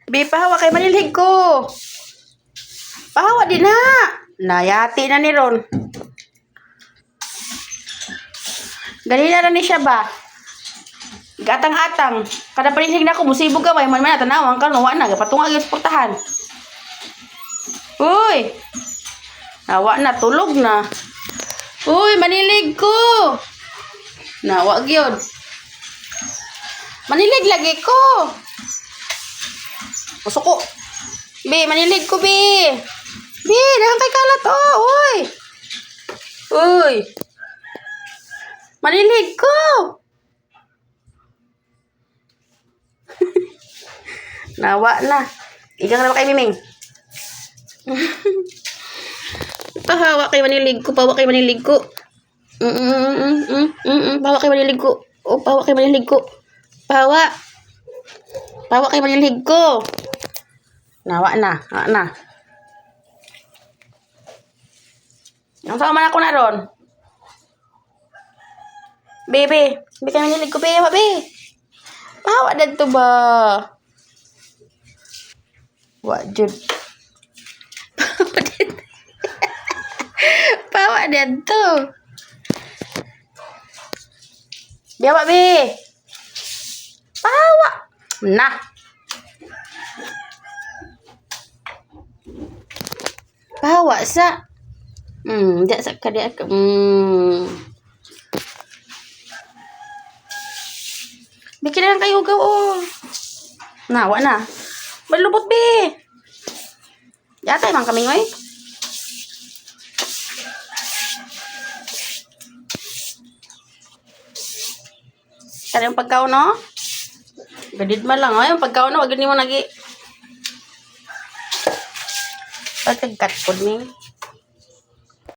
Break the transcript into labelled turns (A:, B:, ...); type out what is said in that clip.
A: Bi, pahawa kay manilhig ko. Pahawa din na. Nayati na ni Ron. Ganina na ni siya ba? Gatang-atang. Kada panilhig na ako, musibog ka ba? Man tanawang ka, nawa na. Gapatungag yung suportahan. Uy! Nawa na, tulog na. Uy, manilig ko! Nawa gyud. Manilig lagi ko. Masuko. Bi, manilig ko, Bi. Bi, dahan kay kalat, oh. Uy. Uy. Manilig ko. Nawa na. Ikaw na ba kay Miming? Pahawa kay manilig ko, pahawa kay manilig ko. Pahawa kay manilig ko. Oh, pahawa kay manilig ko. Pahawa. Pahawa kay manilig ko. Nawa na, nawa na. Ang sama ako na ron. Bebe, bi kay manilig ko, be, be. Pahawa dito ba? Wa jud. Pahawa dito. Biawa, be. Pahawa. Nah. Pahawa sa. Diyak sa kadia. Bikin lang kayo gaw, oh. Nawa na. Malubot, be. Yatay man kami, ngoy. Kada yung pagkaon, no? Gadid man lang, oh. Yung pagkaon, no? Wag mo nagi. Pagkagat ko, ni.